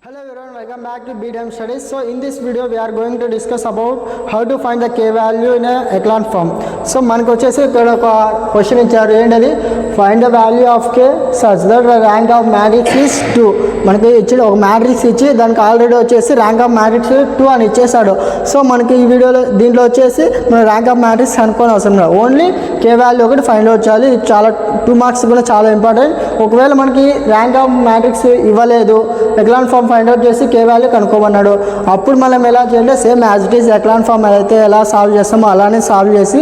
Hello everyone, welcome back to BDM Studies. So in this video we are going to discuss about how to find the k value in a echelon form. So మనకు వచ్చేసి ఇక్కడ ఒక question ఇచ్చారు, ఏంటది find the value of k such that the rank of matrix is 2. మనకి ఇచ్చిన ఒక matrix ఇచ్చి దానికి ఆల్రెడీ వచ్చేసి ర్యాంక్ ఆఫ్ మ్యాట్రిక్స్ 2 అని ఇచ్చేసాడు. సో మనకి ఈ వీడియోలో దీంట్లో వచ్చేసి మనం ర్యాంక్ ఆఫ్ మ్యాట్రిక్స్ అనుకోని అవసరం లేదు, ఓన్లీ k వాల్యూ ఒకటి ఫైండ్ అవుట్ చేయాలి. ఇది చాలా 2 మార్క్స్ కూడా చాలా ఇంపార్టెంట్. ఒకవేళ మనకి ర్యాంక్ ఆఫ్ మ్యాట్రిక్స్ ఇవ్వలేదు, ఎక్లాన్ ఫామ్ ఫైండ్ అవుట్ చేసి k వాల్యూ కనుక్కోమన్నాడు, అప్పుడు మనం ఎలా చేయాలి, same as it is echelon form అయితే ఎలా సాల్వ్ చేస్తామో అలానే సాల్వ్ చేసి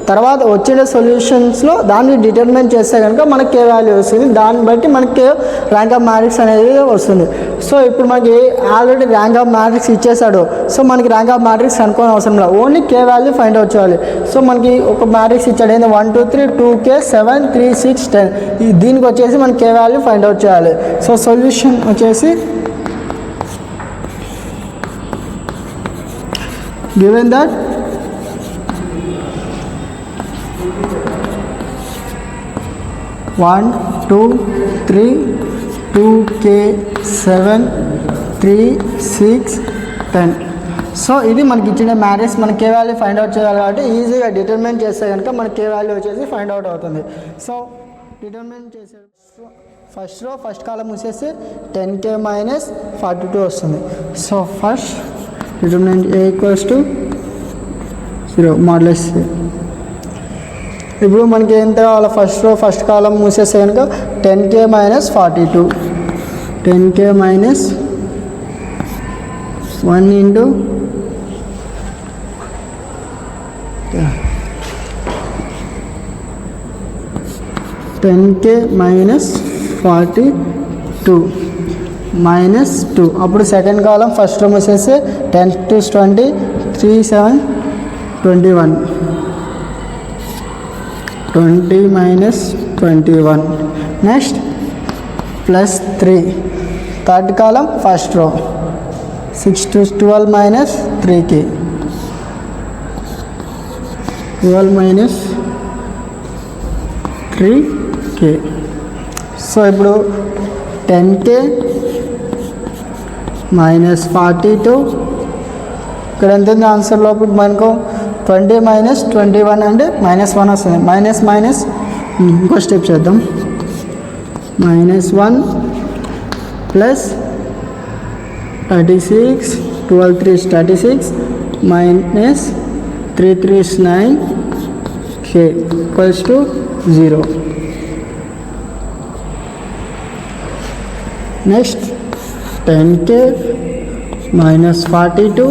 తర్వాత వచ్చిన సొల్యూషన్స్లో దాన్ని డిటర్మిన్ చేస్తే కనుక మనకి k వాల్యూ వస్తుంది. దాన్ని బట్టి మనకి ర్యాంక్ ఆఫ్ మ్యాట్రిక్స్ అనేది వస్తుంది. సో ఇప్పుడు మనకి ఆల్రెడీ ర్యాంక్ ఆఫ్ మ్యాట్రిక్స్ ఇచ్చేసాడు. సో మనకి ర్యాంక్ ఆఫ్ మ్యాట్రిక్స్ అనుకోని అవసరం లేదు, only k value find out చేయాలి. సో మనకి ఒక మ్యాట్రిక్స్ ఇచ్చాడు, ఏంటి 1 2 3 2k 7 3 6 10. దీనికి వచ్చేసి మనం k వాల్యూ ఫైండ్ అవుట్ చేయాలి. సో సొల్యూషన్ వచ్చేసి given that one two three 2k 7 3 6 10. So ఇది మనకి ఇచ్చిన మ్యాట్రిక్స్ మన k వాల్యూ ఫైండ్ అవుట్ చేయాలి కాబట్టి ఈజీగా డిటర్మిన్ చేస్తే కనుక మన k వాల్యూ వచ్చేసి ఫైండ్ అవుట్ అవుతుంది. సో డిటర్మిన్ చేసే ఫస్ట్ రో ఫస్ట్ కాలం వచ్చేసి 10k మైనస్ 42 వస్తుంది. So first determinant a equals to 0 modulus a. ఇప్పుడు మనకి ఎంత కావాలి, ఫస్ట్ రో ఫస్ట్ కాలం మూసేస్తే కనుక 10k minus 42, 10k minus 1 into 10k minus 42 minus 2. అప్పుడు సెకండ్ కాలం ఫస్ట్ రూమ్ వచ్చేసి 10 2 20 3 7 21 20 మైనస్ 21. నెక్స్ట్ ప్లస్ 3 థర్డ్ కాలం first row 6 2 12 minus 3k 12 minus 3k. So ఇప్పుడు 10k minus 42 ఇక్కడ ఎంత ఉంది ఆన్సర్లో, ఇప్పుడు మనకు 20 మైనస్ 21 అంటే మైనస్ 1 వస్తుంది. మైనస్ మైనస్ ఇంకో స్టెప్ చేద్దాం, minus 1 plus 36 12 3 36 minus 3 3 9k equals to 0. Next 10k minus 42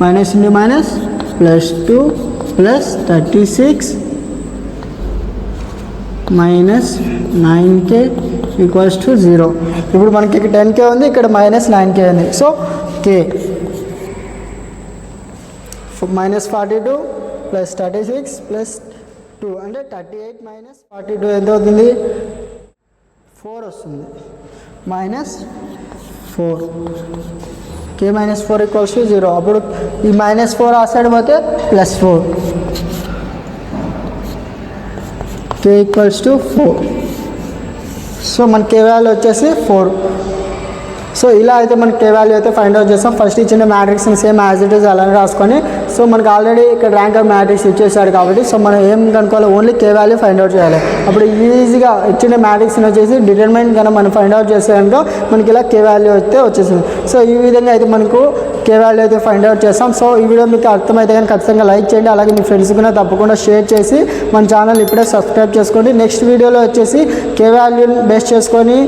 minus into minus plus 2 plus 36 minus 9k equals to 0. ఇప్పుడు మనకి ఇక్కడ 10k ఉంది, ఇక్కడ మైనస్ 9k ఉంది. So k minus 42 plus 36 plus 2 అంటే 38 మైనస్ 42 ఎంత అవుతుంది, 4 వస్తుంది. Minus 4, k minus 4 equals to 0. అప్పుడు ఈ మైనస్ 4 ఆ సైడ్ పోతే plus 4, k equals to 4. So మన k వాల్యూ వచ్చేసి 4. సో ఇలా అయితే మనకి k వాల్యూ అయితే ఫైండ్ అవుట్ చేస్తాం. ఫస్ట్ ఇచ్చిన మ్యాట్రిక్స్ని సేమ్ యాజ్ ఇట్ ఈస్ అలానే రాసుకొని, సో మనకి ఆల్రెడీ ఇక్కడ ర్యాంక్ ఆఫ్ మ్యాట్రిక్స్ ఇచ్చేసాడు కాబట్టి సో మనం ఏం కనుక్కోవాలి, only k value find out చేయాలి. అప్పుడు ఈజీగా ఇచ్చిన మ్యాట్రిక్స్ని వచ్చేసి డిటర్మినెంట్ కనుక మనం ఫైండ్ అవుట్ చేస్తే కనుక మనకి ఇలా k వాల్యూ అయితే వచ్చేసింది. సో ఈ విధంగా అయితే మనకు k వాల్యూ అయితే ఫైండ్ అవుట్ చేస్తాం. సో ఈ వీడియో మీకు అర్థమైతే కానీ ఖచ్చితంగా లైక్ చేయండి, అలాగే మీ ఫ్రెండ్స్ కూడా తప్పకుండా షేర్ చేసి మన ఛానల్ ఇప్పుడే సబ్స్క్రైబ్ చేసుకోండి. నెక్స్ట్ వీడియోలో వచ్చేసి k వాల్యూని బేస్ చేసుకొని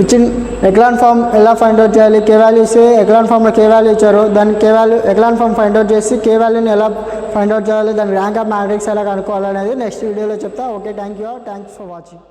ఇచ్చిన ఎక్లాన్ ఫామ్ ఎలా ఫైండ్ అవుట్ చేయాలి, k వాల్యూ ఇస్తే ఎక్లాన్ ఫామ్లో k వాల్యూ ఇచ్చారు, దాన్ని k value echelon form find out చేసి k వాల్యూని ఎలా ఫైండ్ అవుట్ చేయాలి, దాని ర్యాంక్ ఆఫ్ మ్యాట్రిక్స్ ఎలా కనుక్కోవాలనేది నెక్స్ట్ వీడియోలో చెప్తా. Okay, thank you for watching.